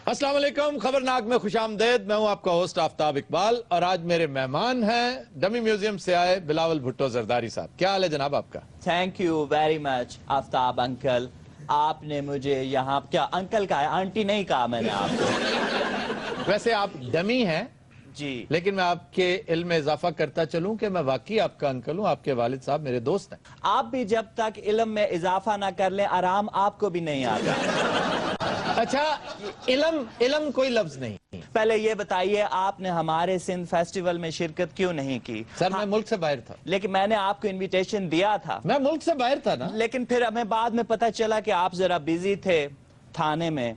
अस्सलाम वालेकुम, खबरनाक में खुश आमदेद। मैं हूं आपका होस्ट आफ्ताब इकबाल और आज मेरे मेहमान हैं डमी म्यूजियम से आए बिलावल भुट्टो जरदारी साहब। क्या हाल है जनाब आपका? Thank you very much Aftab uncle, आपने मुझे यहाँ क्या अंकल कहा है, आंटी नहीं कहा मैंने आपको। वैसे आप डमी हैं जी, लेकिन मैं आपके इल्म में इजाफा करता चलूं कि मैं वाकई आपका अंकल हूं। आपके वालिद साहब मेरे दोस्त हैं। आप भी जब तक इल्म में इजाफा ना कर लें आराम आपको भी नहीं आता। अच्छा, इल्म कोई लफ्ज नहीं। पहले ये बताइए आपने हमारे सिंध फेस्टिवल में शिरकत क्यों नहीं की? सर मैं मुल्क से बाहर था। लेकिन मैंने आपको इनविटेशन दिया था। मैं मुल्क से बाहर था ना। लेकिन फिर हमें बाद में पता चला कि आप जरा बिजी थे थाने में।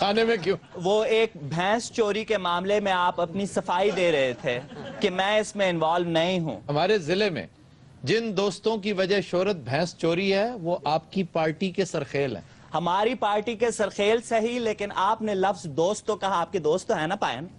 थाने में क्यों? वो एक भैंस चोरी के मामले में आप अपनी सफाई दे रहे थे कि मैं इसमें इन्वॉल्व नहीं हूँ। हमारे जिले में जिन दोस्तों की वजह शोहरत भैंस चोरी है वो आपकी पार्टी के सरखेल हैं। हमारी पार्टी के सरखेल सही, लेकिन आपने लफ्ज दोस्त तो कहा। आपके दोस्त तो है ना पायन?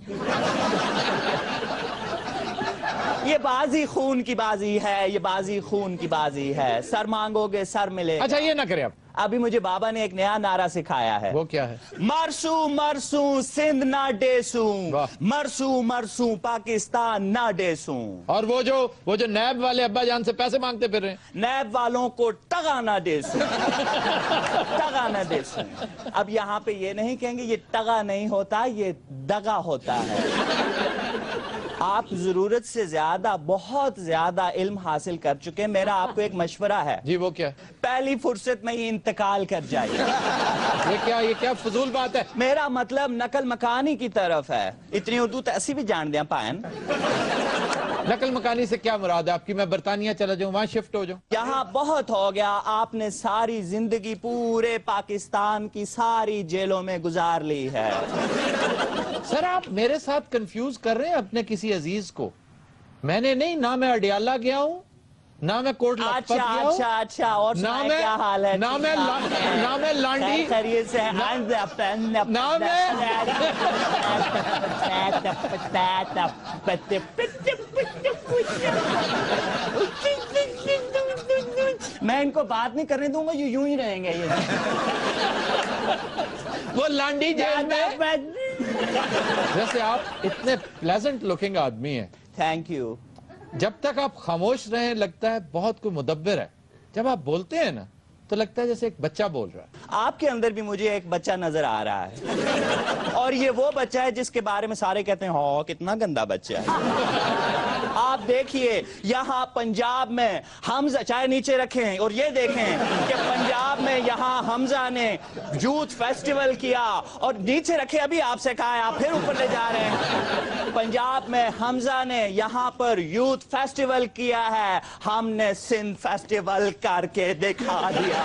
ये बाजी खून की बाजी है, ये बाजी खून की बाजी है। सर मांगोगे सर मिले। अच्छा ये ना करें आप। अभी मुझे बाबा ने एक नया नारा सिखाया है। वो क्या है? मरसू मरसू सिंध ना डेसू, वाह। मरसू मरसू पाकिस्तान ना डेसू। और वो जो नैब वाले अब्बा जान से पैसे मांगते फिर रहे हैं। नैब वालों को टगा ना डेसू, टगा ना डेसू। अब यहाँ पे ये नहीं कहेंगे ये टगा नहीं होता, ये दगा होता है। आप जरूरत से ज्यादा, बहुत ज्यादा इल्म हासिल कर चुके हैं। मेरा आपको एक मशवरा है। जी वो क्या? पहली फुर्सत में ही इंतकाल कर जाइए। ये क्या फजूल बात है? मेरा मतलब नकल मकानी की तरफ है। इतनी उर्दू तो ऐसी भी जान दें पायन। नकल मकानी से क्या मुराद है आपकी? मैं बरतानिया चला जाऊं, वहां शिफ्ट हो जाऊं? यहाँ बहुत हो गया। आपने सारी जिंदगी पूरे पाकिस्तान की सारी जेलों में गुजार ली है। सर आप मेरे साथ कंफ्यूज कर रहे हैं अपने किसी अजीज को। मैंने नहीं, ना मैं अडियाला गया हूँ, ना मैं कोट लखपत गया हूँ। अच्छा और ना सुनाए मैं क्या हाल है? ना मैं लांडी, खैरियत से ना मैं इनको बात नहीं करने दूंगा, ये यूं ही रहेंगे ये। वो लांडी जेल में। वैसे आप इतने प्लेजेंट लुकिंग आदमी हैं। Thank you. जब तक आप खामोश रहें लगता है बहुत कोई मुदब्बिर है। जब आप बोलते हैं ना तो लगता है jैसे एक बच्चा बोल रहा है। आपके अंदर भी मुझे एक बच्चा नजर आ रहा है। और ये वो बच्चा है जिसके बारे में सारे कहते हैं हो कितना गंदा बच्चा है। आप देखिए यहाँ पंजाब में हमजा, चाहे नीचे रखें, और ये देखें कि पंजाब में यहाँ हमजा ने यूथ फेस्टिवल किया। और नीचे रखे, अभी आपसे कहा है, आप फिर ऊपर ले जा रहे हैं। पंजाब में हमजा ने यहाँ पर यूथ फेस्टिवल किया है, हमने सिंध फेस्टिवल करके दिखा दिया।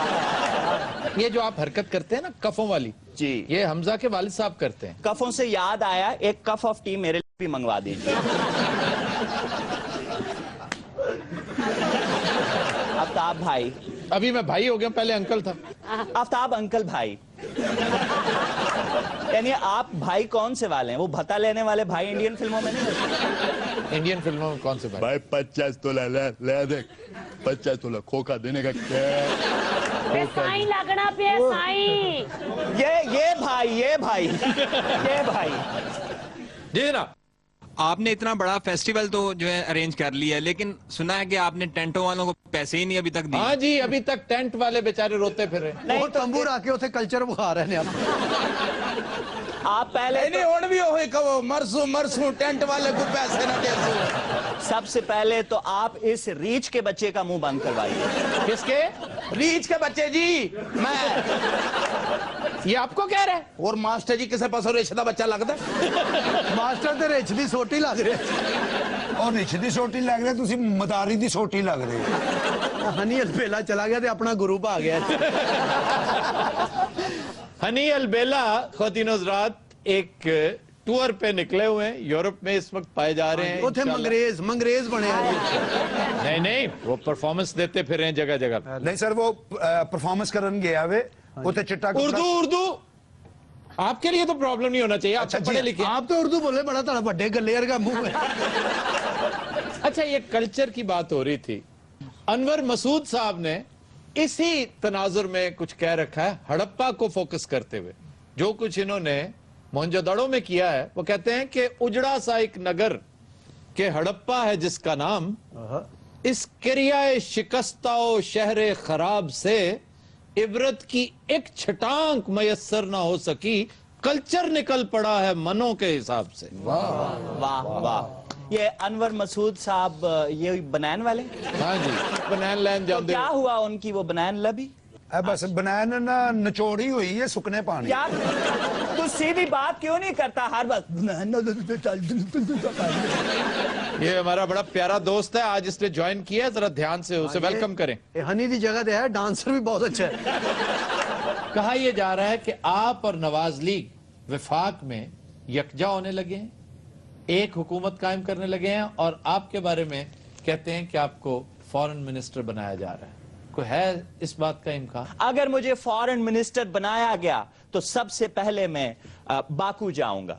ये जो आप हरकत करते हैं ना कफों वाली, जी ये हमजा के वालिद साहब करते हैं। कफों से याद आया, एक कफ ऑफ टी मेरे लिए भी मंगवा दीजिए। आफ्ताब भाई। अभी मैं भाई हो गया, पहले अंकल था। आफ्ताब अंकल भाई। यानी आप भाई कौन से वाले हैं? वो भत्ता लेने वाले भाई इंडियन फिल्मों में नहीं होते? इंडियन फिल्मों में कौन से भाई? भाई 50 तोला ले देख, 50 तोला खोखा देने का क्या? साईं लगना पे साईं। ये भाई जी ना। आपने इतना बड़ा फेस्टिवल तो जो है अरेंज कर लिया है, लेकिन सुना है कि आपने टेंटों वालों को पैसे ही नहीं अभी तक दिए। हाँ जी, अभी तक टेंट वाले बेचारे रोते फिर रहे। नहीं तो तंबू आके उसे कल्चर बुखा रहे हैं। आप पहले नहीं और भी हो कहो मरसू टेंट वाले को पैसे ना दे। सबसे पहले तो आप इस रीच के बच्चे का मुंह बंद करवाइए। किसके? रीच के बच्चे जी, मैं ये आपको कह रहे हैं? और मास्टर जी किसे पास रिछ का बच्चा लगता? ਮਾਸਟਰ ਤੇ ਰਿਛ ਦੀ ਸੋਟੀ ਲੱਗ ਰਿਹਾ। और रिछ दी सोटी लग रही, तुसी मदारी दी सोटी लग रही। ਹਨੀ ਅਲਬੇਲਾ ਚਲਾ ਗਿਆ ਤੇ ਆਪਣਾ ਗੁਰੂ ਆ ਗਿਆ। हनी अलबेला ख्वातीन हज़रात एक टूर पे निकले हुए हैं, यूरोप में इस वक्त पाए जा रहे हैं। ਉੱਥੇ ਮੰਗਰੇਜ਼ ਬਣਿਆ ਜੀ। नहीं वो परफॉर्मेंस देते फिर रहे हैं जगह जगह। नहीं सर, वो परफॉर्मेंस करन गया वे उते चिट्टा उर्दू आपके लिए तो प्रॉब्लम नहीं होना चाहिए। आप अच्छा, पढ़े जी, लिखे। ਆਪ ਤਾਂ ਉਰਦੂ ਬੋਲੇ ਬੜਾ ਤੁਹਾਡਾ ਵੱਡੇ ਗੱਲੇਰ ਦਾ ਮੂੰਹ ਹੈ। अच्छा ये कल्चर की बात हो रही थी। अनवर मसूद साहब ने इसी तनाजुर में कुछ कह रखा है हड़प्पा को फोकस करते हुए। जो कुछ इन्होंने मोहनजोदड़ो में किया है, वो कहते हैं कि उजड़ा सा एक नगर के हड़प्पा है जिसका नाम, इस किरियाए शिकस्ताओ शहरे खराब से इबरत की एक छटांक मयस्सर ना हो सकी, कल्चर निकल पड़ा है मनों के हिसाब से। वाह वाह। ये अनवर मसूद साहब ये बनैन वाले, हाँ जी, बनैन लैंड तो जाते क्या हुआ उनकी वो बनैन लबी? बस बनैन ना निचोड़ी हुई है सुकने पानी। यार तू सीधी बात क्यों नहीं करता हर वक्त? ये हमारा बड़ा प्यारा दोस्त है, आज इसने ज्वाइन किया है, जरा ध्यान से उसे वेलकम करें। हनी दी जगह ते है, डांसर भी बहुत अच्छा है। कहा यह जा रहा है कि आप और नवाज लीग विफाक में यकजा होने लगे हैं, एक हुकूमत कायम करने लगे हैं, और आपके बारे में कहते हैं कि आपको फॉरेन मिनिस्टर बनाया जा रहा है। कोई है इस बात का इम्कान? अगर मुझे फॉरेन मिनिस्टर बनाया गया तो सबसे पहले मैं बाकू जाऊंगा।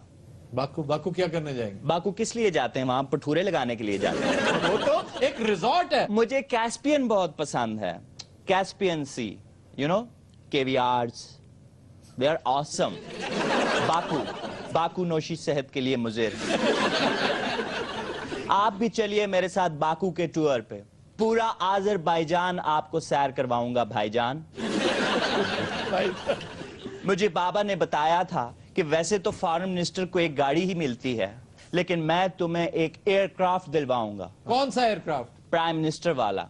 बाकू? बाकू क्या करने जाएंगे? बाकू किस लिए जाते हैं? वहां पठूरे लगाने के लिए जाते हैं। वो तो एक रिजॉर्ट है। मुझे कैस्पियन बहुत पसंद है, Caspian sea, you know, caviars, they are awesome. Baku नोशी सेहत के लिए मुझे। आप भी चलिए मेरे साथ बाकू के टूर पे, पूरा आज़रबाईजान आपको सैर करवाऊंगा भाईजान। मुझे बाबा ने बताया था कि वैसे तो फॉरेन मिनिस्टर को एक गाड़ी ही मिलती है, लेकिन मैं तुम्हें एक एयरक्राफ्ट दिलवाऊंगा। कौन सा एयरक्राफ्ट? प्राइम मिनिस्टर वाला।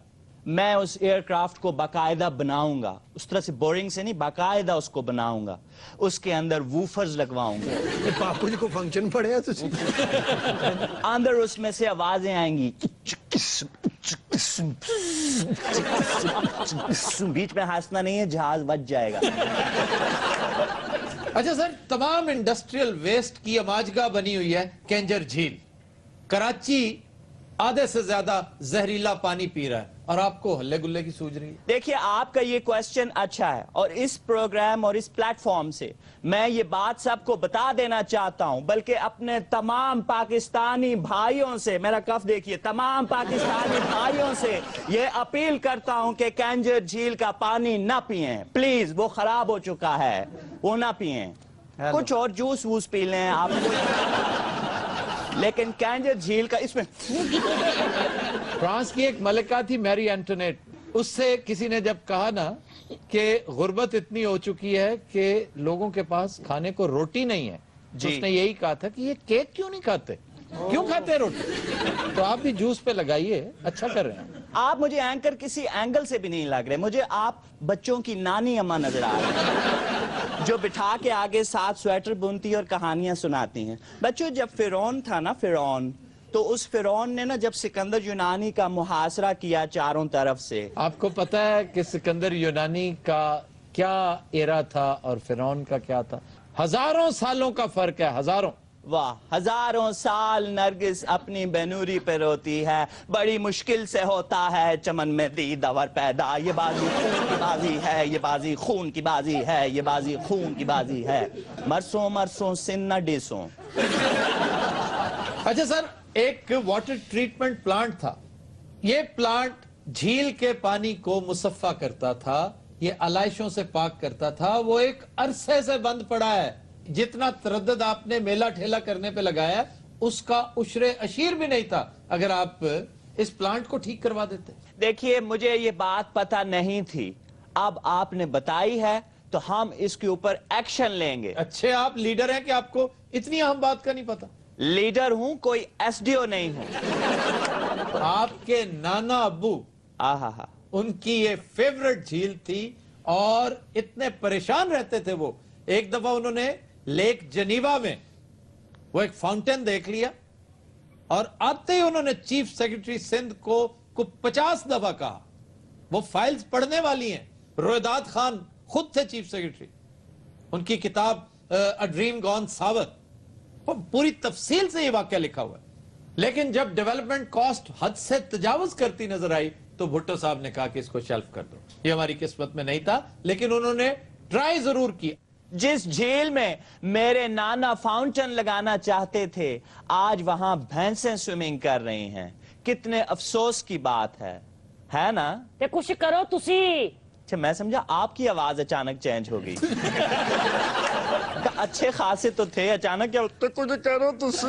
मैं उस एयरक्राफ्ट को बाकायदा बनाऊंगा, उस तरह से बोरिंग से नहीं, बाकायदा उसको बनाऊंगा, उसके अंदर वूफर्स लगवाऊंगा। बापू जी को फंक्शन पड़े हैं तुझे? अंदर उसमें से आवाजें आएंगी, बीच में हंसना नहीं है, जहाज बच जाएगा। अच्छा सर, तमाम इंडस्ट्रियल वेस्ट की अमाजगा बनी हुई है केंजर झील। कराची आधे से ज्यादा जहरीला पानी पी रहा है और आपको हल्ले गुल्ले की सूझ रही है। देखिए, आपका ये क्वेश्चन अच्छा है, और इस प्रोग्राम और इस प्लेटफॉर्म से मैं ये बात सबको बता देना चाहता हूं, बल्कि अपने तमाम पाकिस्तानी भाइयों से, मेरा कफ देखिए, तमाम पाकिस्तानी भाइयों से ये अपील करता हूं कि केंजर झील का पानी ना पिएं प्लीज। वो खराब हो चुका है, वो ना पिएं। कुछ और जूस वूस पी लें आप, लेकिन केंजर झील का इसमें। फ्रांस की एक मलिका थी मैरी एंटोनेट, उससे किसी ने जब कहा ना कि गुर्बत इतनी हो चुकी है कि लोगों के पास खाने को रोटी नहीं है, तो उसने यही कहा था कि ये केक क्यों नहीं खाते, क्यों खाते हैं रोटी? तो आप भी जूस पे लगाइए, अच्छा कर रहे हैं। आप मुझे एंकर किसी एंगल से भी नहीं लग रहे, मुझे आप बच्चों की नानी अम्मा नजर आ रहे हैं, जो बिठा के आगे साथ स्वेटर बुनती और कहानियां सुनाती हैं। बच्चों, जब फिरौन था ना, फिरौन, तो उस फिरौन ने ना जब सिकंदर यूनानी का मुहासरा किया चारों तरफ से, आपको पता है कि सिकंदर यूनानी का क्या एरा था और फिरौन का क्या था? हजारों सालों का फर्क है, हजारों। वाह, हजारों साल नरगिस अपनी बेनूरी पे रोती है, बड़ी मुश्किल से होता है चमन में दीदावर पैदा। ये बाजी खून की बाजी है, ये बाजी खून की बाजी है, ये बाजी खून की बाजी है, मरसों मरसों सिन्ना डिसों। अच्छा सर, एक वाटर ट्रीटमेंट प्लांट था, ये प्लांट झील के पानी को मुसफ़ा करता था, ये आलाइशों से पाक करता था, वो एक अरसे से बंद पड़ा है। जितना तरद्दुद आपने मेला ठेला करने पे लगाया, उसका उशरे अशीर भी नहीं था अगर आप इस प्लांट को ठीक करवा देते। देखिए, मुझे ये बात पता नहीं थी, अब आपने बताई है तो हम इसके ऊपर एक्शन लेंगे। अच्छे आप लीडर हैं कि आपको इतनी अहम बात का नहीं पता? लीडर हूं, कोई एसडीओ नहीं हूं। आपके नाना अब्बू, आहा, उनकी ये फेवरेट झील थी और इतने परेशान रहते थे वो। एक दफा उन्होंने लेक जनीवा में वो एक फाउंटेन देख लिया और आते ही उन्होंने चीफ सेक्रेटरी सिंध को 50 दफा कहा, वो फाइल्स पढ़ने वाली हैं। रोहिदाद खान खुद थे चीफ सेक्रेटरी, उनकी किताब अ ड्रीम गॉन सावत, पूरी तफसील से ये वाक्य लिखा हुआ है। लेकिन जब डेवलपमेंट कॉस्ट हद से तजावुज करती नजर आई तो भुट्टो साहब ने कहा कि इसको शेल्फ कर दो। ये हमारी किस्मत में नहीं था, लेकिन उन्होंने ट्राई जरूर किया। जिस झील में मेरे नाना फाउंटेन लगाना चाहते थे, आज वहां भैंसें स्विमिंग कर रही हैं। कितने अफसोस की बात है ना? ते कुछ करो तुसी। अच्छा, मैं समझा आपकी आवाज अचानक चेंज हो गई। اچھے خاصے تو تھے, اچانک کیا کچھ کہہ رہو تسی.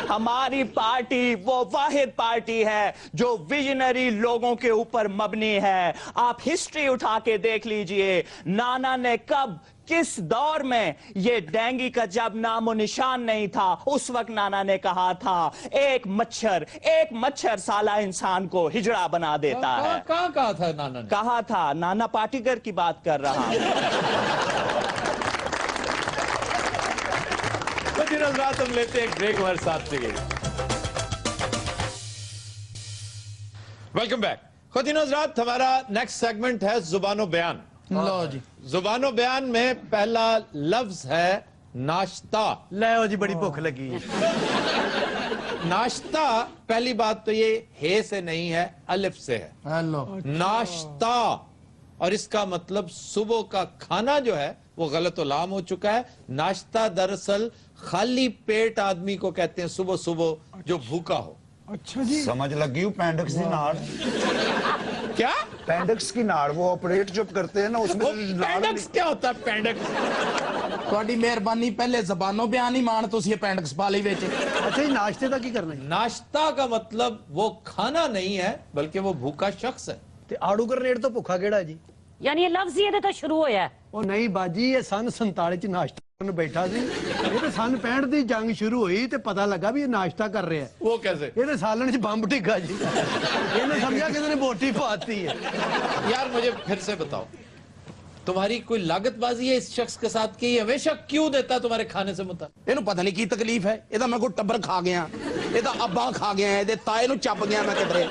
ہماری پارٹی وہ واحد پارٹی ہے جو ویژنری لوگوں کے اوپر مبنی ہے. آپ ہسٹری اٹھا کے دیکھ لیجئے, نانا نے کب کس دور میں, یہ ڈینگی کا جب نام و نشان نہیں تھا اس وقت نانا نے کہا تھا ایک مچھر سالہ انسان کو ہجڑا بنا دیتا ہے. کہاں کہا تھا نانا نے؟ کہا تھا, نانا پاٹیکر کی بات کر رہا ہوں. خواتین حضرات ہم لیتے ہیں ایک بریک, ہمارے ساتھ سے ویلکم بیک. خواتین حضرات ہمارا نیکسٹ سیگمنٹ ہے زبان و بیان. لو جی, زبان و بیان میں پہلا لفظ ہے ناشتہ. لے ہو جی, بڑی بھوک لگی ہے. ناشتہ پہلی بات تو یہ ہے سے نہیں ہے, الف سے ہے. ہیلو, ناشتہ, اور اس کا مطلب صبح کا کھانا جو ہے وہ غلط و لام ہو چکا ہے. ناشتہ دراصل خالی پیٹ آدمی کو کہتے ہیں صبح صبح جو بھوکا ہو. اچھا جی, سمجھ لگی ہوں پینڈکس کی ناڑ. کیا پینڈکس کی ناڑ, وہ آپریٹ جب کرتے ہیں نا اس میں پینڈکس کیا ہوتا ہے؟ پینڈکس تھوڑی مہربانی پہلے زبانوں بیان ہی مان تو یہ پینڈکس پالی ویچ. اچھا جی, ناشتے کا کی کرنا ہے؟ ناشتہ کا مطلب وہ کھانا نہیں ہے بلکہ وہ بھوکا شخص ہے. تے آڑو گرنیڈ تو بھوکا کیڑا جی؟ یعنی یہ لفظ یہ تو شروع ہویا ہے. او نہیں باجی, یہ سن 47 چ ناشتہ کرن بیٹھا سی. یہ تے سن 65 دی جنگ شروع ہوئی تے پتہ لگا بھی یہ ناشتہ کر رہا ہے. وہ کیسے؟ یہ تے سالن چ بمب ٹکا جی. یہ نے سمجھا کسی نے بوٹی پاتی ہے. یار مجھے پھر سے بتاؤ, تمہاری کوئی لاگت بازی ہے اس شخص کے ساتھ کہ یہ ہمیشہ کیوں دیتا ہے تمہارے کھانے سے متعلق؟ یہ پتہ نہیں کی تکلیف ہے, یہ میں کوئی ٹبر کھا گیا, یہ ابا کھا گیا ہے, یہ تائے نو چپ گیا میں کدھرے.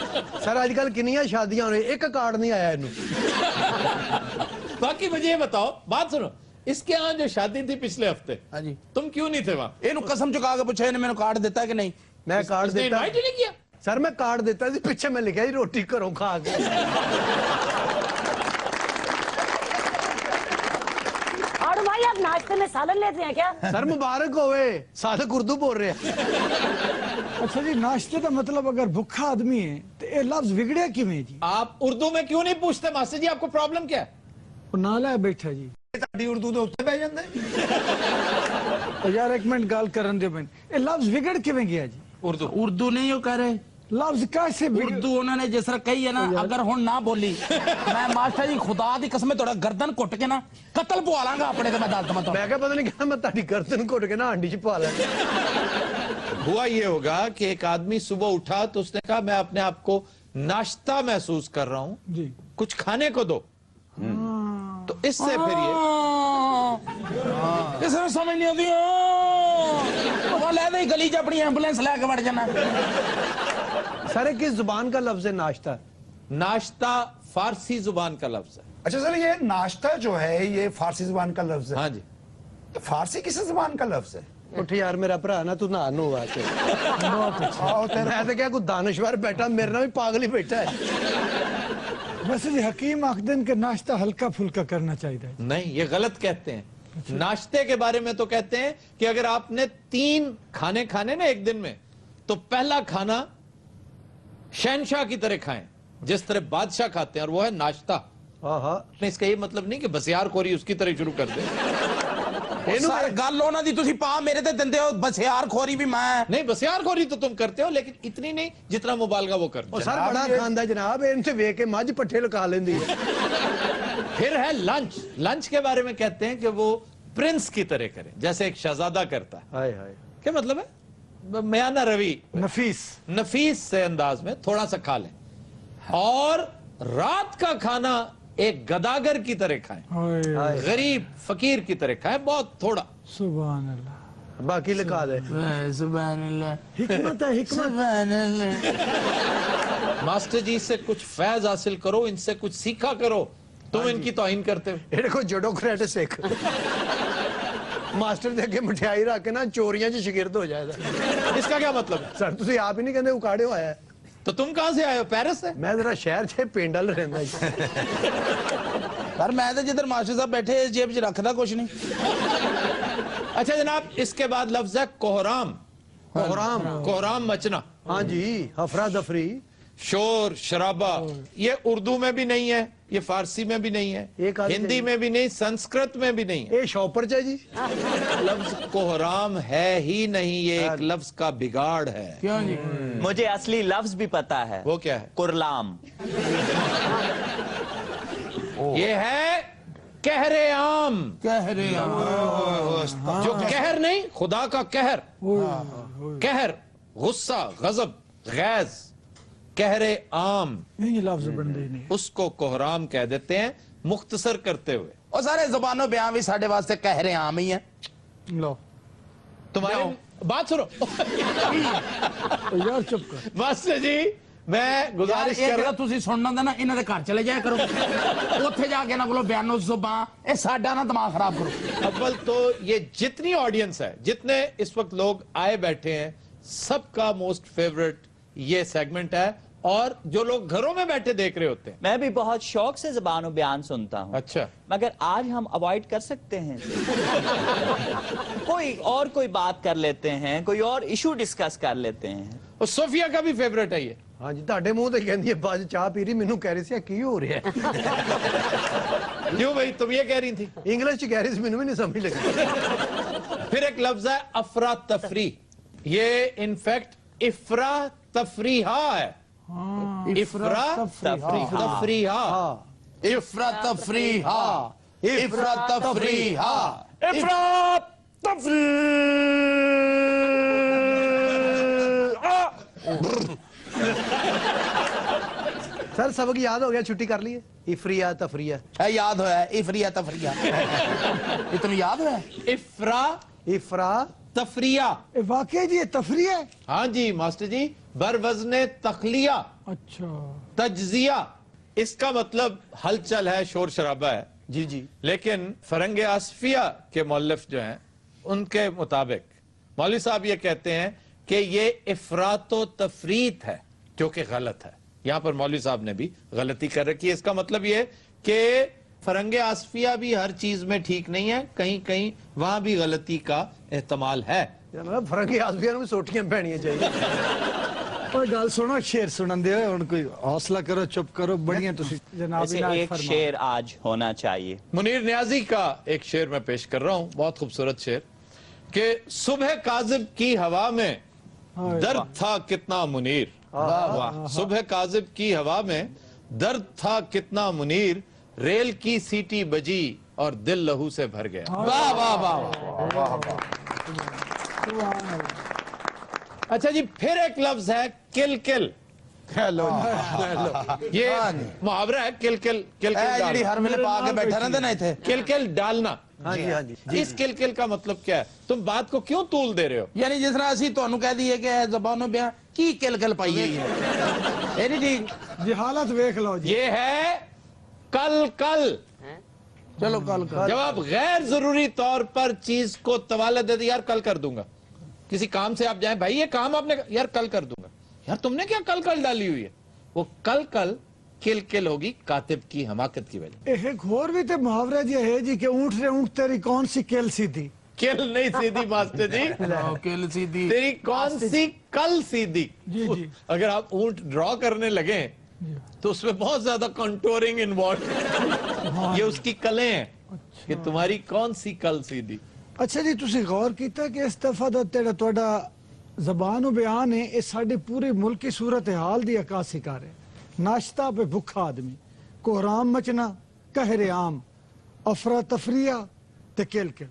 سر آج کل کنیاں شادیاں ہونے, ایک کارڈ نہیں آیا انہوں. باقی مجھے یہ بتاؤ, بات سنو, اس کے ہاں جو شادی تھی پچھلے ہفتے, ہاں جی, تم کیوں نہیں تھے وہاں؟ یہ قسم چکا کے پوچھا نے, میں نے کارڈ دیتا ہے کہ نہیں؟ میں کارڈ اس نے دیتا, invite ہی نہیں کیا. سر میں کارڈ دیتا سی, پیچھے میں لکھا جی روٹی گھروں کھا کے. اور بھائی آپ ناشتے میں سالن لیتے ہیں کیا؟ سر مبارک ہوئے, صادق اردو بول رہے ہیں. اچھا جی, ناشتے کا مطلب اگر بھوکا آدمی ہے تو یہ لفظ بگڑیا کیوں ہے جی؟ آپ اردو میں کیوں نہیں پوچھتے ماسٹر جی, آپ کو پرابلم کیا ہے؟ وہ نالا ہے بیٹھا جی. تاری اردو دے اتنے بہ جاندے. یار ایک منٹ گال کرن دے بین, یہ لفظ بگڑ کیوں گیا جی؟ اردو نہیں ہو کہہ رہے, لفظ کیسے اردو انہوں نے جس طرح کہی ہے نا, اگر ہوں نہ بولی میں ماسٹر جی خدا دی قسم تھوڑا گردن کٹ کے نا قتل پوا لاں گا اپنے تے. میں دس دما میں کہا پتہ نہیں کہا, میں تاری گردن کٹ کے نا ہانڈی چ پا لیں. ہوا یہ ہوگا کہ ایک آدمی صبح اٹھا تو اس نے کہا میں اپنے آپ کو ناشتہ محسوس کر رہا ہوں, جی, کچھ کھانے کو دو. تو اس سے پھر یہ کس نے سمجھ نہیں ہوتی, وہ لے دے گلی چ اپنی ایمبولینس لے کے بڑھ جانا. سر کس زبان کا لفظ ہے ناشتہ؟ ناشتہ فارسی زبان کا لفظ ہے. اچھا سر, یہ ناشتہ جو ہے یہ فارسی زبان کا لفظ ہے. ہاں جی, تو فارسی کس زبان کا لفظ ہے؟ اٹھ یار میرا بھرا نا, تو نہ نو آ کے. آؤ تیرے میں تو کیا کوئی دانشور بیٹھا, میرے نال بھی پاگل ہی بیٹھا ہے. ویسے جی حکیم آخدن کہ ناشتہ ہلکا پھلکا کرنا چاہیے. نہیں, یہ غلط کہتے ہیں. ناشتے کے بارے میں تو کہتے ہیں کہ اگر آپ نے 3 کھانے کھانے نا ایک دن میں, تو پہلا کھانا شہنشاہ کی طرح کھائیں جس طرح بادشاہ کھاتے ہیں, اور وہ ہے ناشتہ. اس کا یہ مطلب نہیں کہ بسیار خوری اس کی طرح شروع کر دیں. گل ہونا دی تسی پا میرے تے دندے ہو, بسیار خوری بھی میں نہیں, بسیار خوری تو تم کرتے ہو لیکن اتنی نہیں جتنا مبالغہ وہ کرتے. سر بڑا کھاندا جناب, ان سے ویکھ کے مجھ پٹھے لکا لیندی ہے. پھر ہے لنچ. لنچ کے بارے میں کہتے ہیں کہ وہ پرنس کی طرح کریں جیسے ایک شہزادہ کرتا ہے. ہائے ہائے, کیا مطلب ہے؟ میانہ روی, نفیس سے انداز میں تھوڑا سا کھا لیں. اور رات کا کھانا ایک گداگر کی طرح کھائیں, غریب فقیر کی طرح کھائیں, بہت تھوڑا. سبحان اللہ, باقی لکھا دے. سبحان اللہ, حکمت ہے حکمت. سبحان اللہ. ماسٹر جی سے کچھ فیض حاصل کرو, ان سے کچھ سیکھا کرو, تم ان کی توہین کرتے ہو. یہ دیکھو جوڈو کریٹ سیکھ. ماسٹر دے کے مٹھائی رکھ کے نا چوریاں چ شگرد ہو جائے گا. اس کا کیا مطلب ہے؟ سر تسی آپ ہی نہیں کہندے اکاڑے ہوا ہے. تو تم کہاں سے آئے ہو؟ پیرس سے؟ میں ذرا شہر چھ پینڈل رہندا ہے. پر میں تو جدھر ماسٹر صاحب بیٹھے جیب چ رکھدا کچھ نہیں. اچھا جناب, اس کے بعد لفظ ہے کوہرام. کوہرام مچنا. ہاں جی, افرا دفری, شور شرابہ. یہ اردو میں بھی نہیں ہے, یہ فارسی میں بھی نہیں ہے, ایک آدھ ہندی میں بھی نہیں, سنسکرت میں بھی نہیں ہے. یہ شاپر چاہیے جی. لفظ کوہرام ہے ہی نہیں, یہ ایک لفظ کا بگاڑ ہے. کیوں جی؟ مجھے اصلی لفظ بھی پتا ہے. وہ کیا ہے؟ کرلام. یہ ہے قہر عام. کہہ رہے ہیں جو قہر نہیں, خدا کا قہر. قہر, غصہ, غضب, غیظ, قہر عام, یہ لفظ بندے نہیں. اس کو کوہرام کہہ دیتے ہیں مختصر کرتے ہوئے. اور سارے زبانوں بیان بھی ساڈے واسطے کہہ رہے عام ہی ہیں. لو تمہارے بات سنو. یار چپ کر. ماسٹر جی میں گزارش کر رہا تسی سننا دا نا انہاں دے گھر چلے جایا کرو, اوتھے جا کے نہ بولو بیانو زبان, اے ساڈا نا دماغ خراب کرو. اول تو یہ جتنی آڈینس ہے, جتنے اس وقت لوگ آئے بیٹھے ہیں, سب کا موسٹ فیوریٹ یہ سیگمنٹ ہے, اور جو لوگ گھروں میں بیٹھے دیکھ رہے ہوتے ہیں. میں بھی بہت شوق سے زبان و بیان سنتا ہوں. اچھا, مگر آج ہم اوائڈ کر سکتے ہیں. کوئی بات کر لیتے ہیں, کوئی اور ایشو ڈسکس کر لیتے ہیں. اور صوفیہ کا بھی فیوریٹ ہے یہ. ہاں جی, تہاڈے منہ تے کہندی ہے باج چاہ پی رہی, مینوں کہہ رہی سی کی ہو رہا ہے. کیوں بھائی, تم یہ کہہ رہی تھی؟ انگلش چ کہہ رہی سی, مینوں بھی نہیں سمجھ لگی. پھر ایک لفظ ہے افراتفری. یہ انفیکٹ افرا تفریحا ہے. افرا تفریحا, افراد تفریحا, افراد تفریحا, افراد سر سبق یاد ہو گیا, چھٹی کر لیے. افریا تفریح, ہے یاد ہویا ہے, افریا تفریحا. اتنا یاد ہوا ہے؟ افرا افرا تفریح. واقعی جی یہ تفریح ہے. ہاں جی ماسٹر جی, بر وزن تخلیہ, اچھا تجزیہ. اس کا مطلب ہلچل ہے, شور شرابہ ہے. جی جی. لیکن فرنگ آصفیہ کے مؤلف جو ہیں, ان کے مطابق مولوی صاحب یہ کہتے ہیں کہ یہ افراط و تفریط ہے, جو کہ غلط ہے. یہاں پر مولوی صاحب نے بھی غلطی کر رکھی ہے. اس کا مطلب یہ کہ فرنگ آصفیہ بھی ہر چیز میں ٹھیک نہیں ہے, کہیں کہیں وہاں بھی غلطی کا احتمال ہے. فرنگی آسفیہ میں سوٹیاں پہنیاں چاہیے. اور گل سنو, شیر سنن دے ہن کوئی حوصلہ کرو, چپ کرو, بڑیاں تسی جناب. ویسے ایک شعر آج ہونا چاہیے. منیر نیازی کا ایک شعر میں پیش کر رہا ہوں, بہت خوبصورت شعر, کہ صبح کاذب کی ہوا میں درد تھا کتنا منیر. صبح کاذب کی ہوا میں درد تھا کتنا منیر, ریل کی سیٹی بجی اور دل لہو سے بھر گیا. واہ واہ واہ. اچھا جی, پھر ایک لفظ ہے کل کل. یہ محاورہ ہے, کل کل. کل جڑی ہر ویلے پا کے بیٹھا رہندا نا ایتھے, کل کل ڈالنا. ہاں جی ہاں جی. اس کل کل کا مطلب کیا ہے؟ تم بات کو کیوں طول دے رہے ہو؟ یعنی جس طرح اسی تانوں کہہ دیے کہ زبانوں بیان کی کل کل پائی ہے. یہ نہیں ٹھیک جی حالت ویکھ لو جی. یہ ہے کل کل. چلو کل کر. جب آپ غیر ضروری طور پر چیز کو طوالت دے دی, یار کل کر دوں گا. کسی کام سے آپ جائیں, بھائی یہ کام آپ نے, یار کل کر دوں گا. یار تم نے کیا کل کل ڈالی ہوئی ہے؟ وہ کل کل کل کل ہوگی کاتب کی حماقت کی وجہ. ایک اور بھی تے محاورہ جی ہے جی کہ اونٹ نے اونٹ تیری کون سی کل سیدھی. کل نہیں سیدھی ماسٹر جی, کل سیدھی تیری کون سی کل سیدھی. جی جی. اگر آپ اونٹ ڈرا کرنے لگے تو اس میں بہت زیادہ کنٹورنگ انوالوڈ. یہ اس کی کلیں ہیں کہ تمہاری کون سی کل سیدھی. اچھا جی, تسی غور کیتا کہ اس دفعہ دا تیرا تہاڈا زبان و بیان ہے, یہ ساڈے پورے ملک کی صورتحال دی عکاسی کر ہے. ناشتہ پہ بھوکا آدمی, کوہرام مچنا, قہر عام, افرا تفریح تے کل کل.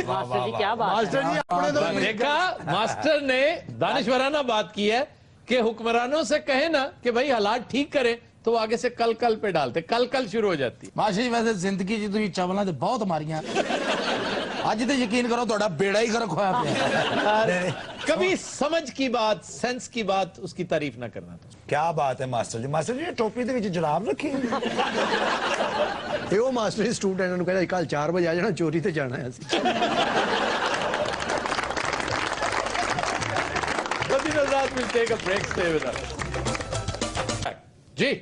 ماسٹر جی کیا بات ہے. ماسٹر جی اپنے تو دیکھا, ماسٹر نے دانشورانہ بات کی ہے کہ حکمرانوں سے کہیں نا کہ بھائی حالات ٹھیک کرے, تو وہ آگے سے کل کل پہ ڈالتے, کل کل شروع ہو جاتی. ماشاء جی ویسے زندگی جی تسی چاولاں تے بہت ماریاں. اج تے یقین کرو تہاڈا بیڑا ہی گرک ہویا پیا. کبھی سمجھ کی بات, سینس کی بات, اس کی تعریف نہ کرنا تھا. کیا بات ہے ماسٹر جی. ماسٹر جی ٹوپی دے وچ جراب رکھی یہ وہ ماسٹر سٹوڈنٹ نوں کہدا کل 4 بجے آ جانا, چوری تے جانا ہے اسی. جی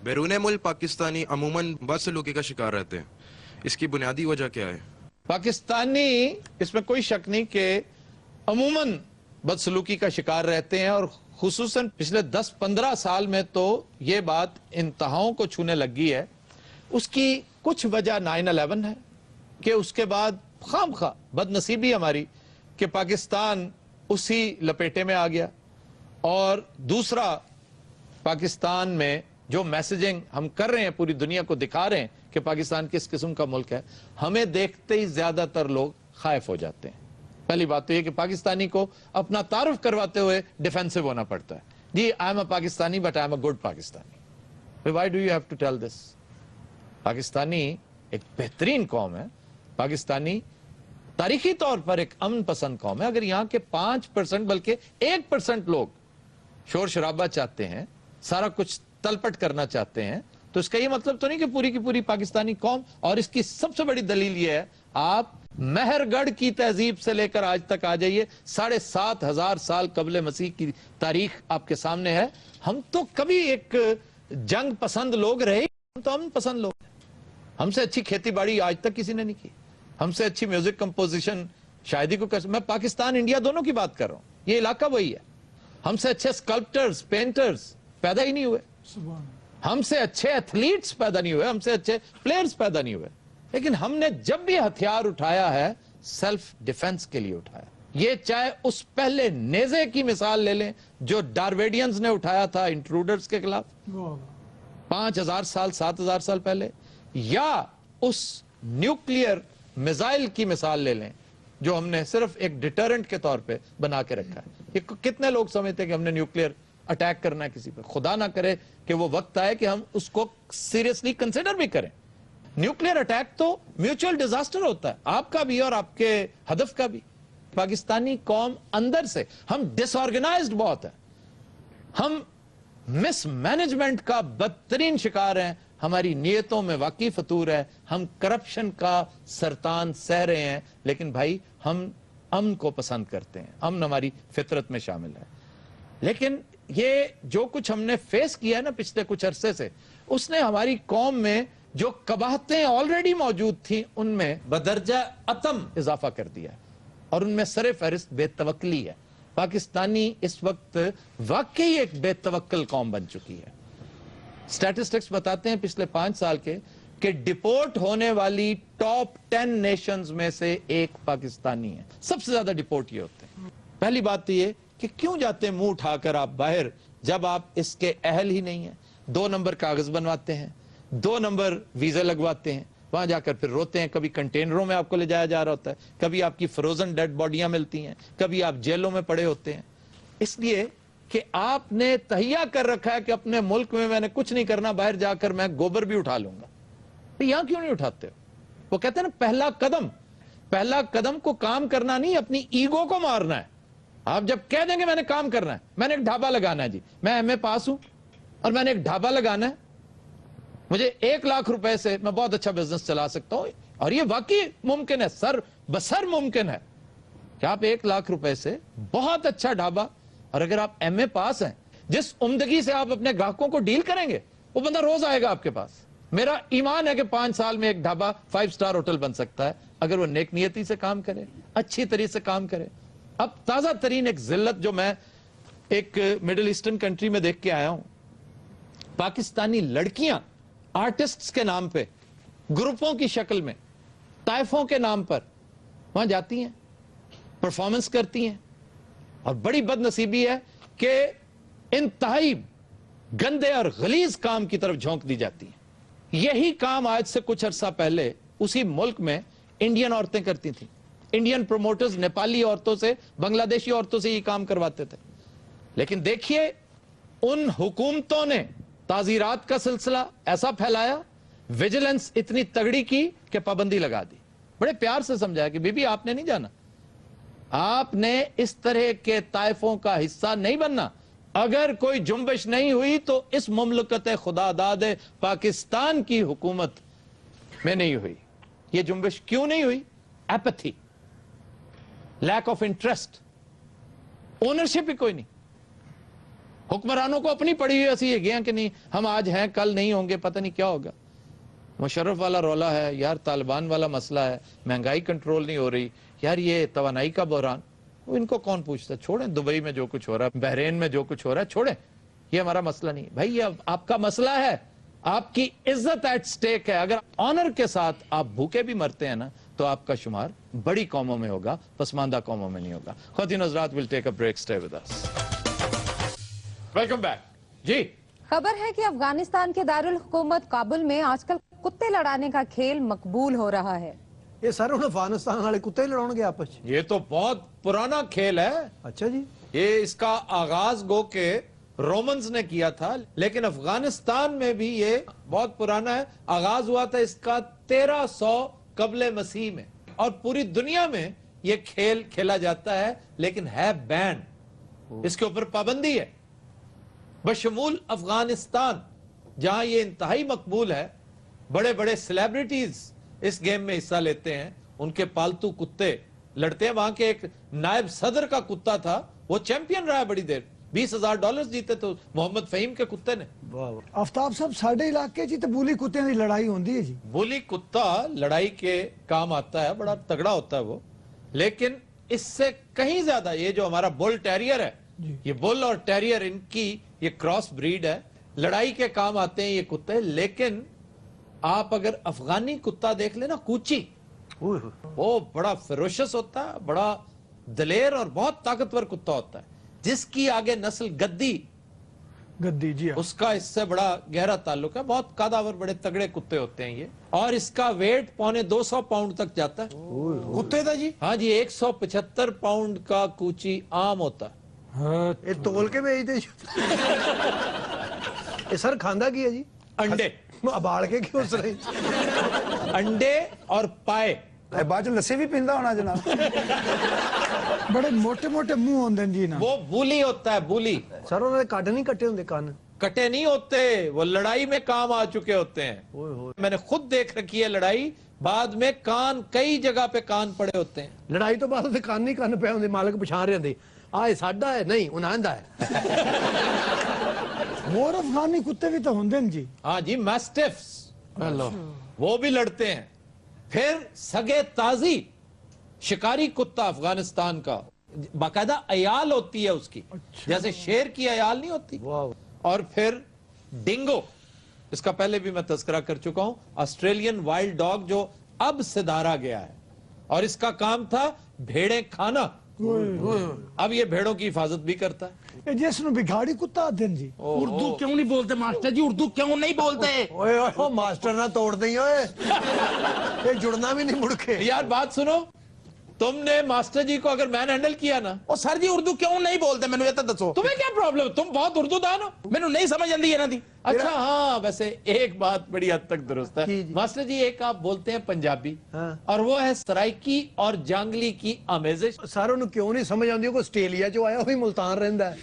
بیرون ملک پاکستانی عموماً بدسلوکی کا شکار رہتے ہیں, اس کی بنیادی وجہ کیا ہے؟ پاکستانی, اس میں کوئی شک نہیں کہ عموماً بدسلوکی کا شکار رہتے ہیں, اور खुसूसन पिछले 10-15 साल में तो ये बात इंतहाओं को छूने लगी है। उसकी कुछ वजह 9/11 है कि उसके बाद खामखा बदनसीबी हमारी कि पाकिस्तान उसी लपेटे में आ गया, और दूसरा पाकिस्तान में जो मैसेजिंग हम कर रहे हैं, पूरी दुनिया को दिखा रहे हैं कि पाकिस्तान किस किस्म का मुल्क है, हमें देखते ही ज्यादातर लोग खाइफ हो जाते हैं। पहली बात तो ये कि पाकिस्तानी को अपना तारुफ करवाते हुए डिफेंसिव होना पड़ता है। जी I am a Pakistani but I am a good Pakistani. Why do you have to tell this? Pakistani एक बेहतरीन कौम है, पाकिस्तानी तारीखी तौर पर एक अमन पसंद कौम है। अगर यहाँ के 5% बल्कि 1% लोग शोर शराबा चाहते हैं, सारा कुछ तलपट करना चाहते हैं, तो इसका ये मतलब तो नहीं कि पूरी की पूरी पाकिस्तानी कौम। और इसकी सबसे बड़ी दलील ये है, आप मेहरगढ़ की तहजीब से लेकर आज तक आ जाइए, 7,500 साल कबले मसीह की तारीख आपके सामने है। हम तो कभी एक जंग पसंद लोग रहे, हम तो अमन पसंद लोग हैं। हमसे अच्छी खेती बाड़ी आज तक किसी ने नहीं की, हमसे अच्छी म्यूजिक कंपोजिशन शायदी को मैं पाकिस्तान इंडिया दोनों की बात कर रहा हूं, ये इलाका वही है। हमसे अच्छे स्कल्प्टर्स पेंटर्स पैदा ही नहीं हुए, हमसे अच्छे एथलीट्स पैदा नहीं हुए, हमसे अच्छे प्लेयर्स पैदा नहीं हुए। लेकिन हमने जब भी हथियार उठाया है सेल्फ डिफेंस के लिए उठाया। ये चाहे उस पहले नेजे की मिसाल ले लें जो डार्वेडियंस ने उठाया था इंट्रूडर्स के खिलाफ 5,000 साल 7,000 साल पहले, या उस न्यूक्लियर मिसाइल की मिसाल ले लें जो हमने सिर्फ एक डिटरेंट के तौर पे बना के रखा है। ये कितने लोग समझते हैं कि हमने न्यूक्लियर अटैक करना है किसी पे? खुदा ना करे कि वो वक्त आए कि हम उसको सीरियसली कंसिडर भी करें। न्यूक्लियर अटैक तो म्यूचुअल डिजास्टर होता है, आपका भी और आपके हदफ का भी। पाकिस्तानी कौम अंदर से हम डिसऑर्गेनाइज्ड बहुत है, हम मिसमैनेजमेंट का बदतरीन शिकार हैं, हमारी नीयतों में वाकई फतूर है, हम करप्शन का सरतान सह रहे हैं। लेकिन भाई हम अमन को पसंद करते हैं, अमन हमारी फितरत में शामिल है। लेकिन ये जो कुछ हमने फेस किया है ना पिछले कुछ अरसे से, उसने हमारी कौम में जो कबाहतें ऑलरेडी मौजूद थी उनमें बदरजा अतम इजाफा कर दिया है, और उनमें सरे फहरिस्त बेतवक्ली है। पाकिस्तानी इस वक्त वाकई एक बेतवक्कल कौम बन चुकी है। स्टैटिस्टिक्स बताते हैं पिछले 5 साल के कि डिपोर्ट होने वाली टॉप 10 नेशंस में से एक पाकिस्तानी है। सबसे ज्यादा डिपोर्ट ये होते हैं। पहली बात तो ये कि क्यों जाते हैं मुंह उठाकर आप बाहर जब आप इसके अहल ही नहीं है। 2 नंबर कागज बनवाते हैं, 2 नंबर वीजा लगवाते हैं, वहां जाकर फिर रोते हैं। कभी कंटेनरों में आपको ले जाया जा रहा होता है, कभी आपकी फ्रोजन डेड बॉडियां मिलती हैं, कभी आप जेलों में पड़े होते हैं। इसलिए कि आपने तहिया कर रखा है कि अपने मुल्क में मैंने कुछ नहीं करना, बाहर जाकर मैं गोबर भी उठा लूंगा। तो यहां क्यों नहीं उठाते हो? वो कहते हैं ना पहला कदम को काम करना नहीं, अपनी ईगो को मारना है। आप जब कह देंगे मैंने काम करना है, मैंने एक ढाबा लगाना है, जी मैं MA पास हूं और मैंने एक ढाबा लगाना है, मुझे 1 लाख रुपए से मैं बहुत अच्छा बिजनेस चला सकता हूं, और ये वाकई मुमकिन है, सर बसर मुमकिन है कि आप 1 लाख रुपए से बहुत अच्छा ढाबा, और अगर आप MA पास हैं, जिस उम्दगी से आप अपने ग्राहकों को डील करेंगे, वो बंदा रोज आएगा आपके पास। मेरा ईमान है कि 5 साल में एक ढाबा 5 स्टार होटल बन सकता है अगर वो नेक नियति से काम करे, अच्छी तरीके से काम करे। अब ताजा तरीन एक जिल्लत जो मैं एक मिडिल ईस्टर्न कंट्री में देख के आया हूं, पाकिस्तानी लड़कियां आर्टिस्ट्स के नाम पे ग्रुपों की शक्ल में ताइफों के नाम पर वहां जाती हैं, परफॉर्मेंस करती हैं, और बड़ी बदनसीबी है कि इंतहाई गंदे और गलीज काम की तरफ झोंक दी जाती है। यही काम आज से कुछ अरसा पहले उसी मुल्क में इंडियन औरतें करती थी। इंडियन प्रोमोटर्स नेपाली औरतों से, बांग्लादेशी औरतों से ये काम करवाते थे। लेकिन देखिए उन हुकूमतों ने ताजीरात का सिलसिला ऐसा फैलाया, विजिलेंस इतनी तगड़ी की कि पाबंदी लगा दी। बड़े प्यार से समझाया कि बीबी आपने नहीं जाना, आपने इस तरह के ताइफों का हिस्सा नहीं बनना। अगर कोई जुम्बिश नहीं हुई तो इस मुमलकत खुदादाद पाकिस्तान की हुकूमत में नहीं हुई। ये जुम्बिश क्यों नहीं हुई? Apathy, lack of interest, ownership ही कोई नहीं। हुक्मरानों को अपनी पड़ी हुई ऐसी गया कि नहीं हम आज हैं कल नहीं होंगे, पता नहीं क्या होगा। मुशर्रफ वाला रौला है यार, तालिबान वाला मसला है, महंगाई कंट्रोल नहीं हो रही यार, ये तवानाई का बहरान। वो इनको कौन पूछता है? छोड़ें, दुबई में जो कुछ हो रहा है, बहरेन में जो कुछ हो रहा है, छोड़ें, ये हमारा मसला नहीं है भाई। ये आपका मसला है, आपकी इज्जत एट स्टेक है। अगर ऑनर के साथ आप भूखे भी मरते हैं ना, तो आपका शुमार बड़ी कौमों में होगा, पसमानदा कौमों में नहीं होगा। ख्वातीन हज़रात, will take a break, stay with us. Welcome back जी। खबर है कि अफगानिस्तान के दारुल हुकूमत काबुल में आजकल कुत्ते लड़ाने का खेल मकबूल हो रहा है। ये सर हुण अफगानिस्तान वाले कुत्ते लड़ाउणगे आपस च? ये तो बहुत पुराना खेल है। अच्छा जी। ये इसका आगाज गो के रोमन्स ने किया था, लेकिन अफगानिस्तान में भी ये बहुत पुराना है। आगाज हुआ था इसका 1300 कबले मसीह में, और पूरी दुनिया में ये खेल खेला जाता है, लेकिन है बैन, इसके ऊपर पाबंदी है। बशमूल अफगानिस्तान, जहां ये इंतहाई मकबूल है, बड़े बड़े सेलिब्रिटीज इस गेम में हिस्सा लेते हैं, उनके पालतू कुत्ते लड़ते हैं। वहां के एक नायब सदर का कुत्ता था, वो चैंपियन रहा है बड़ी देर, $20,000 जीते तो मोहम्मद फहीम के कुत्ते ने। आफ्ताब साहब, साडे इलाके च बूली कुत्तियां दी लड़ाई होंदी है जी। बूली कुत्ता लड़ाई के काम आता है, बड़ा तगड़ा होता है वो, लेकिन इससे कहीं ज्यादा ये जो हमारा बुल टेरियर है, ये बुल और टेरियर, इनकी ये क्रॉस ब्रीड है, लड़ाई के काम आते हैं ये कुत्ते। लेकिन आप अगर अफगानी कुत्ता देख लेना, कूची, वो बड़ा फेरोशियस होता है, बड़ा दलेर और बहुत ताकतवर कुत्ता होता है, जिसकी आगे नस्ल गद्दी जी, उसका इससे बड़ा गहरा ताल्लुक है। बहुत कादावर, बड़े तगड़े कुत्ते होते हैं ये, और इसका वेट 250 पाउंड तक जाता है कुत्ते का जी। हाँ जी, 175 पाउंड का कूची आम होता है। ये तोल के बेचते ये सर खांदा की है जी? अंडे अबाल के क्यों सर? अंडे और पाए, बाद लस्सी भी पींदा होना जनाब। बड़े मोटे मोटे मुंह होंगे जी ना। वो बूली होता है, बूली। सर उन्होंने कट नहीं कटे होंगे कान? कटे नहीं होते, वो लड़ाई में काम आ चुके होते हैं। मैंने खुद देख रखी है लड़ाई, बाद में कान, कई जगह पे कान पड़े होते हैं। लड़ाई तो बाद कान नहीं कान पे होंगे, मालिक पछाण रहे होंगे, आए साडा है नहीं उन्हां दा है। और अफगानी कुत्ते भी तो होंगे जी। हाँ जी, मैस्टिफ्स, वो भी लड़ते हैं। फिर सगे ताजी शिकारी कुत्ता अफगानिस्तान का, बाकायदा अयाल होती है उसकी। अच्छा। जैसे शेर की अयाल नहीं होती। और फिर डिंगो, इसका पहले भी मैं तस्करा कर चुका हूं, ऑस्ट्रेलियन वाइल्ड डॉग, जो अब सिधारा गया है, और इसका काम था भेड़ें खाना, अब ये भेड़ों की हिफाजत भी करता है। जिसनु बिगाड़ी कुत्ता आते जी। उर्दू क्यों नहीं बोलते मास्टर जी? उर्दू क्यों नहीं बोलते? ओए ओए मास्टर ना तोड़ दई ओए, ये जुड़ना भी नहीं मुड़ के। यार बात सुनो, तुमने मास्टर जी को अगर मैन हैंडल किया ना, ओ सर जी उर्दू क्यों नहीं बोलते? मैंने ये तो दसो, तुम्हें क्या प्रॉब्लम? तुम बहुत उर्दू दान हो। मैंने नहीं समझ आती है ना दी। अच्छा हाँ, वैसे एक बात बड़ी हद तक दुरुस्त है मास्टर जी, एक आप बोलते हैं पंजाबी, और वो है सराइकी और जांगली की आमेजिश। सर उन्हें क्यों नहीं समझ आती? को ऑस्ट्रेलिया जो आया वही मुल्तान रहता है,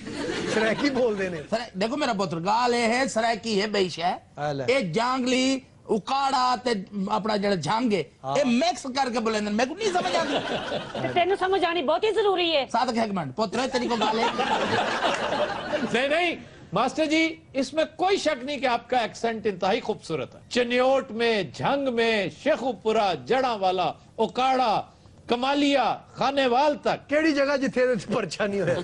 सराइकी बोलते ने। देखो मेरा पुत्र, गाल है सराइकी है बेश है, ये जांगली उकाड़ा ते अपना जड़ा झांगे ये मिक्स करके बोले, मेरे को नहीं समझ आती। तेनू समझ आनी बहुत ही जरूरी है। सादक है मिनट पुत्र, तेरी को गाल है। नहीं मास्टर जी, इसमें कोई शक नहीं कि आपका एक्सेंट इंतहाई खूबसूरत है। चिन्योट में, झंग में, शेखुपुरा, जड़ा वाला, उकाड़ा, कमालिया, खानेवाल तक, केड़ी जगह जिथे परछा नहीं होया।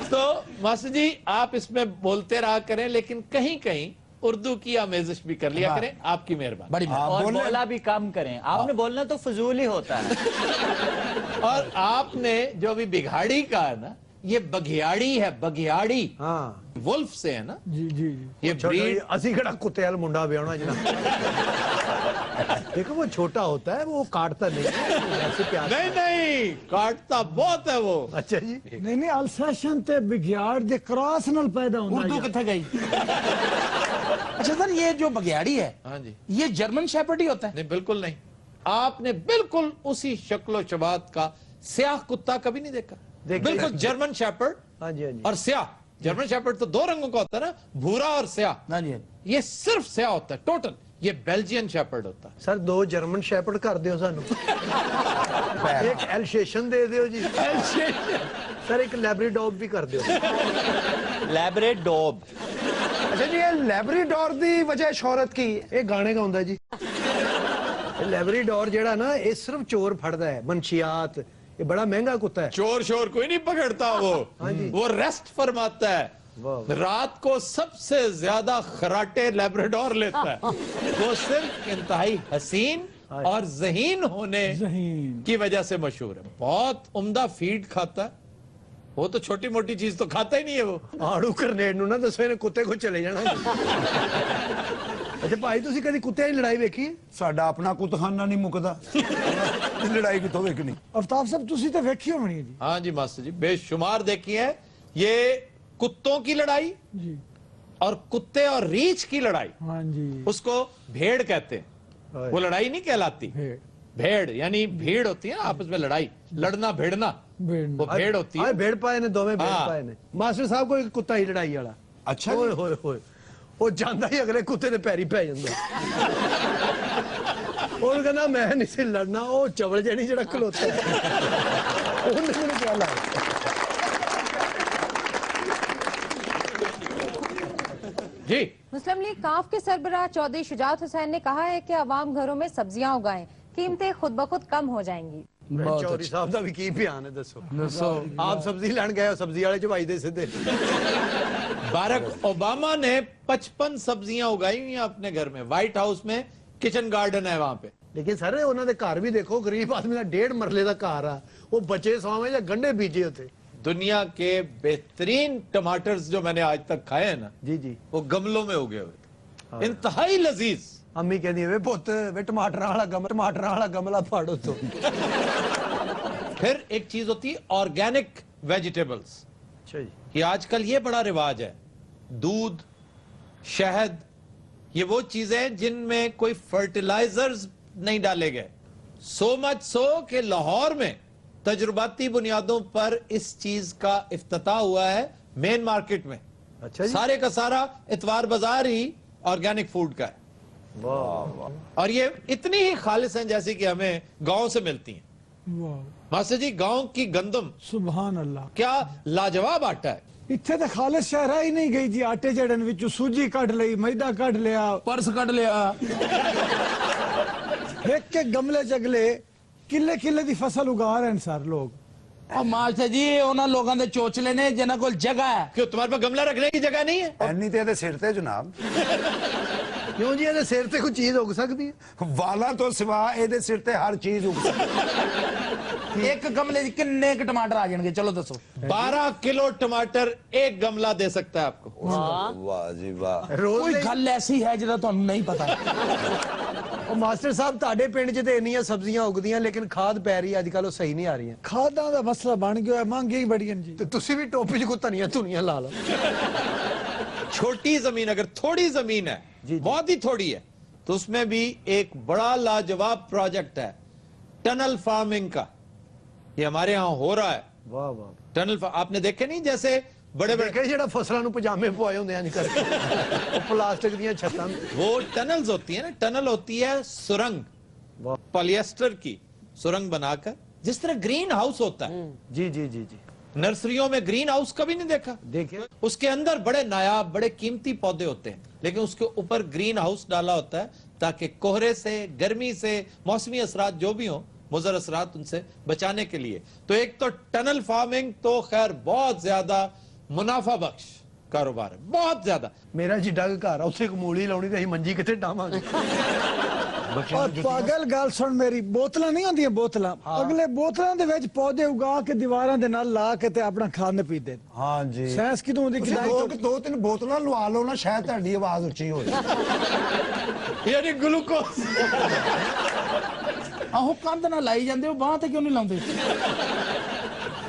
तो मास्टर जी आप इसमें बोलते रहा करें, लेकिन कहीं कहीं उर्दू की आमेजिश भी कर लिया करें, आपकी मेहरबानी। बड़ी और बोला भी कम करें, आपने बोलना तो फजूल ही होता है। और आपने जो अभी बिघाड़ी का है ना, ये बघियाड़ी है, बघियाड़ी। हाँ, वुल्फ से है ना जी जी जी। ये ब्रीड। असी कड़ा कुत्ते वाला मुंडा ब्याहना जनाब। देखो वो छोटा होता है, वो काटता नहीं ऐसे प्यार। नहीं काटता बहुत है वो। अच्छा जी। नहीं अल्सेशन ते बिघियाड़ दे क्रॉस नाल पैदा होंदा। उर्दू किथे गई? अच्छा सर, ये जो बघियाड़ी है, हाँ जी, ये जर्मन शेपर्ड ही होता है? नहीं बिल्कुल नहीं, आपने बिल्कुल उसी शक्लो शबात का स्याह कुत्ता कभी नहीं देखा। बिल्कुल जर्मन शेपर्ड। हाँ जी, हाँ जी। और स्याह, जर्मन शेपर्ड तो 2 रंगों का होता है ना, भूरा और स्याह। हाँ जी, ये सिर्फ स्याह होता है टोटल। ये बेल्जियन शेपर्ड होता है। सर 2 जर्मन शेपर्ड कर दियो सानू। एक एल्सेशन दे दियो जी। सर एक लैब्राडोर भी कर दियो। लैब्राडोर। अच्छा जी, ये लैब्राडोर दी वजह शोहरत की ਇਹ ਗਾਣੇ ਗਾਉਂਦਾ ਜੀ। ਲੈਬਰਾਡੋਰ ਜਿਹੜਾ ਨਾ, ਇਹ ਸਿਰਫ ਚੋਰ ਫੜਦਾ ਹੈ, ਮਨਸ਼ੀਆਤ, ये बड़ा महंगा कुत्ता है। चोर शोर कोई नहीं पकड़ता वो रेस्ट फरमाता है। रात को सबसे ज्यादा खराटे लैब्राडोर लेता है। वो सिर्फ इंतहाई हसीन और ज़हीन होने की वजह से मशहूर है। बहुत उम्दा फीड खाता है। वो तो छोटी मोटी चीज तो खाता ही नहीं है वो। आड़ू करनेट ਨੂੰ ਨਾ ਦੱਸੋ ਇਹਨੇ ਕੁੱਤੇ ਕੋ ਚਲੇ ਜਾਣਾ। ਅੱਛਾ ਭਾਈ ਤੁਸੀਂ ਕਦੀ ਕੁੱਤਿਆਂ ਦੀ ਲੜਾਈ ਵੇਖੀ ਹੈ? ਸਾਡਾ ਆਪਣਾ ਕੁੱਤਖਾਨਾ ਨਹੀਂ ਮੁੱਕਦਾ ਲੜਾਈ ਕਿੱਥੋਂ ਵੇਖਣੀ। ਅਫਤਾਬ ਸਾਹਿਬ ਤੁਸੀਂ ਤਾਂ ਵੇਖੀ ਹੋਣੀ ਹੈ ਜੀ। हाँ जी मास्टर जी, बेशुमार देखी है। ये कुत्तों की लड़ाई जी और कुत्ते और रीछ की लड़ाई, हाँ जी उसको भेड़ कहते हैं। वो लड़ाई नहीं कहलाती। भेड़ यानी भीड़ होती है ना आपस में लड़ाई, लड़ना भिड़ना, वो भेड़ होती है। भेड़ पाए ने दोवें भेड़ हाँ। पाए ने। मास्टर साहब को एक कुत्ता ही लड़ाई वाला। अच्छा होए होए होए वो ਜਾਂਦਾ ਹੀ ਅਗਲੇ ਕੁੱਤੇ ਦੇ ਪੈਰੀ ਪੈ ਜਾਂਦਾ। ਉਹ ਕਹਿੰਦਾ ਮੈਂ ਨਹੀਂ ਸੀ ਲੜਨਾ, ਉਹ ਚਵਲ ਜਿਹੜੀ ਜਿਹੜਾ ਖਲੋਤਾ ਉਹਨੇ ਮੈਨੂੰ ਕਿਹਾ ਲਾ। जी मुस्लिम लीग काफ के सरबराह चौधरी शुजात हुसैन ने कहा है कि आवाम घरों में सब्जियां उगाएं, कीमतें खुद ब खुद कम हो जाएंगी। ਚੌਧਰੀ ਸਾਹਿਬ ਦਾ ਵੀ ਕੀ ਬਿਆਨ ਹੈ ਦੱਸੋ। ਆਪ ਸਬਜ਼ੀ ਲੈਣ ਗਏ ਹੋ, ਸਬਜ਼ੀ ਵਾਲੇ ਚਵਾਈ ਦੇ ਸਿੱਧੇ। बारक ओबामा ने 55 सब्जियां उगाई हुई हैं अपने घर में। व्हाइट हाउस में किचन गार्डन है वहां पे। ਲੇਕਿਨ ਸਰ ਉਹਨਾਂ ਦੇ ਘਰ ਵੀ ਦੇਖੋ, ਗਰੀਬ ਆਦਮੀ ਦਾ 1.5 ਮਰਲੇ ਦਾ ਘਰ ਆ, ਉਹ बचे सवावे ਜਾਂ गंढे बीजे होते। दुनिया के बेहतरीन टमाटर्स जो मैंने आज तक खाए हैं ना जी जी वो गमलों में उगे हुए, इंतहाई लजीज। अम्मी कहती है वे पुत वे टमाटर वाला गमला फाड़ो तो। फिर एक चीज होती है ऑर्गेनिक वेजिटेबल्स अच्छा जी। कि आजकल ये बड़ा रिवाज है। दूध, शहद, ये वो चीजें हैं जिनमें कोई फर्टिलाइजर्स नहीं डाले गए। सो मच सो कि लाहौर में तजुर्बाती बुनियादों पर इस चीज का इफ्तिताह हुआ है मेन मार्केट में। अच्छा जी। सारे का सारा इतवार बाजार ही ऑर्गेनिक फूड का है। वाह। और ये इतनी ही खालिस हैं जैसी कि हमें गांव से मिलती हैं। वाह मास्टर जी, गांव की गंदम सुभान अल्लाह। क्या लाजवाब आटा है। ਇੱਥੇ ਤਾਂ ਖਾਲਿਸ ਸ਼ਹਿਰਾ ਹੀ ਨਹੀਂ ਗਈ ਜੀ। ਆਟੇ ਜੜਨ ਵਿੱਚੋਂ ਸੂਜੀ ਕੱਢ ਲਈ, ਮੈਦਾ ਕੱਢ ਲਿਆ, ਪਰਸ ਕੱਢ ਲਿਆ। ਇੱਕ ਇੱਕ ਗਮਲੇ ਚ ਅਗਲੇ ਕਿੱਲੇ ਕਿੱਲੇ ਦੀ ਫਸਲ ਉਗਾ ਰਹੇ ਨੇ ਸਰ ਲੋग। ਉਹ ਮਾਸਟਰ ਜੀ ਉਹਨਾਂ ਲੋਕਾਂ ਦੇ ਚੋਚਲੇ ਨੇ ਜਿਨ੍ਹਾਂ ਕੋਲ ਜਗ੍ਹਾ ਹੈ। क्यों तुम्हारे पास गमला रखने की जगह नहीं है। ਐਨੀ ਤੇ ਇਹਦੇ ਸਿਰ ਤੇ ਜਨਾਬ क्यों जी ਇਹਦੇ ਸਿਰ ਤੇ ਕੋਈ ਚੀਜ਼ ਉਗ ਸਕਦੀ ਹੈ? ਵਾਲਾਂ ਤੋਂ ਸਿਵਾ ਇਹਦੇ ਸਿਰ ਤੇ ਹਰ ਚੀਜ਼ ਉੱਗ ਸਕਦੀ। ਇੱਕ ਗਮਲੇ 'ਚ ਕਿੰਨੇ ਕ ਟਮਾਟਰ ਆ ਜਾਣਗੇ ਚਲੋ ਦੱਸੋ। 12 किलो टमाटर एक गमला दे सकता है आपको। ਵਾਹ ਜੀ ਵਾਹ। ਰੋਜ਼ ਕੋਈ ਦੇ- ਗੱਲ ਐਸੀ ਹੈ ਜਿਹੜਾ ਤੁਹਾਨੂੰ ਨਹੀਂ ਪਤਾ। ਉਹ ਮਾਸਟਰ ਸਾਹਿਬ ਤੁਹਾਡੇ ਪਿੰਡ 'ਚ ਤੇ ਇੰਨੀਆਂ ਸਬਜ਼ੀਆਂ ਉਗਦੀਆਂ ਲੇਕਿਨ ਖਾਦ ਪੈ ਰਹੀ ਅੱਜ ਕੱਲ ਉਹ ਸਹੀ ਨਹੀਂ ਆ ਰਹੀਆਂ। ਖਾਦਾਂ ਦਾ ਮਸਲਾ ਬਣ ਗਿਆ ਹੈ, ਮਹਿੰਗੀਆਂ ਹੀ ਬੜੀਆਂ ਨੇ ਜੀ। ਤੇ ਤੁਸੀਂ ਵੀ ਟੋਪੀ 'ਚ ਕੋਈ ਧਨੀਆ ਧੁਨੀਆ ਲਾ ਲਓ। छोटी जमीन, अगर थोड़ी जमीन है, बहुत ही थोड़ी है, तो उसमें भी एक बड़ा लाजवाब प्रोजेक्ट है टनल फार्मिंग का। ये हमारे यहाँ हो रहा है। वाह वाह। टनल आपने देखे नहीं, जैसे बड़े बड़े ਦੇਖੇ ਜਿਹੜਾ ਫਸਲਾਂ ਨੂੰ ਪਜਾਮੇ ਪਵਾਏ ਹੁੰਦੇ ਆਂ ਕਰਕੇ ਉਹ ਪਲਾਸਟਿਕ ਦੀਆਂ ਛੱਤਾਂ। वो टनल्स होती है ना, टनल होती है सुरंग, पॉलिएस्टर की सुरंग बनाकर, जिस तरह ग्रीन हाउस होता है। जी जी जी जी। नर्सरियों में ग्रीन हाउस कभी नहीं देखा। देखिए उसके अंदर बड़े नायाब बड़े कीमती पौधे होते हैं, लेकिन उसके ऊपर ग्रीन हाउस डाला होता है ताकि कोहरे से, गर्मी से, मौसमी असरात जो भी हो, मुज़र असरात उनसे बचाने के लिए। तो एक तो टनल फार्मिंग तो खैर बहुत ज्यादा मुनाफा बख्श कारोबार है, बहुत ज्यादा। ਮੇਰਾ ਜਿੱਡਾ ਕੁ ਘਰ ਆ ਉੱਥੇ ਇੱਕ ਮੂਲੀ ਲਾਉਣੀ ਤੇ ਅਸੀਂ ਮੰਜੀ ਕਿੱਥੇ ਡਾਵਾਂਗੇ। ਔਰ ਪਾਗਲ ਗੱਲ ਸੁਣ ਮੇਰੀ, ਬੋਤਲਾਂ ਨਹੀਂ ਹੁੰਦੀਆਂ ਬੋਤਲਾਂ, ਅਗਲੇ ਬੋਤਲਾਂ ਦੇ ਵਿੱਚ ਪੌਦੇ ਉਗਾ ਕੇ ਦੀਵਾਰਾਂ ਦੇ ਨਾਲ ਲਾ ਕੇ ਤੇ ਆਪਣਾ ਖਾਣ ਪੀਂਦੇ। ਹਾਂ ਜੀ। ਸਾਇੰਸ ਕਿਦੋਂ ਦੀ ਤੁਸੀਂ ਦੋ ਤਿੰਨ ਬੋਤਲਾਂ ਲਵਾ ਲਓ ਨਾ, ਸ਼ਾਇਦ ਤੁਹਾਡੀ ਆਵਾਜ਼ ਉੱਚੀ ਹੋ ਜਾਏ। यानी ग्लूकोज। ਆਹੋ ਕੰਧ ਨਾਲ ਲਾਈ ਜਾਂਦੇ ਹੋ, ਬਾਹਾਂ ਤੇ ਕਿਉਂ ਨਹੀਂ ਲਾਉਂਦੇ?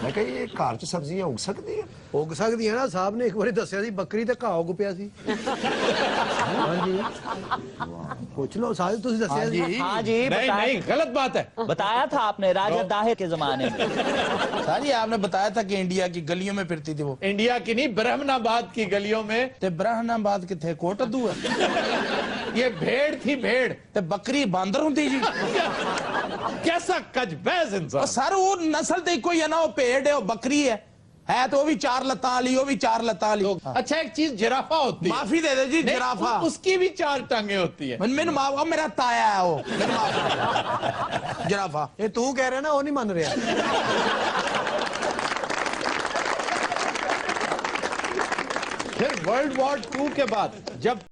ਮੈਂ ਕਿਹਾ ਇਹ ਘਰ 'ਚ ਸਬਜ਼ੀਆਂ ਉੱਗ ਸਕਦੀਆਂ। ਉਗ ਸਕਦੀਆਂ ਨਾ। ਸਾਹਿਬ ਨੇ ਇੱਕ ਵਾਰੀ ਦੱਸਿਆ ਸੀ ਬੱਕਰੀ ਤੇ ਘਾਹ ਉਗ ਪਿਆ ਸੀ। ਹਾਂਜੀ ਪੁੱਛ ਲਓ ਸਾਹਿਬ, ਤੁਸੀਂ ਦੱਸਿਆ ਸੀ। हाँ जी नहीं नहीं, गलत बात है। बताया था आपने राजा दाहिर के जमाने में। सर जी आपने बताया था कि इंडिया की गलियों में फिरती थी वो। इंडिया की नहीं, ब्रह्मनाबाद की गलियों में। ते ब्रह्मनाबाद किथे कोटद्दू है। ये भेड़ थी, भेड़। ते बकरी बांदर हुंदी जी। कैसा कजबैज और इंसान। सर वो नस्ल ते कोई है ना, वो भेड़ है वो बकरी है ہے تو وہ بھی 4 ਲੱਤਾਂ ਵਾਲੀ, ਉਹ ਵੀ 4 ਲੱਤਾਂ ਵਾਲੀ। अच्छा एक चीज जिराफा होती है, माफी दे दे जी, नहीं, जिराफा। उसकी भी 4 टांगे होती है। ਮੈਨੂੰ ਮਾਫ, ਉਹ ਮੇਰਾ ਤਾਇਆ ਹੈ ਉਹ, ਮੈਨੂੰ ਮਾਫ। ਜਿਰਾਫਾ। ਇਹ ਤੂੰ ਕਹਿ ਰਿਹਾ ਨਾ, ਉਹ ਨਹੀਂ ਮੰਨ ਰਿਹਾ। फिर वर्ल्ड वॉर 2 के बाद जब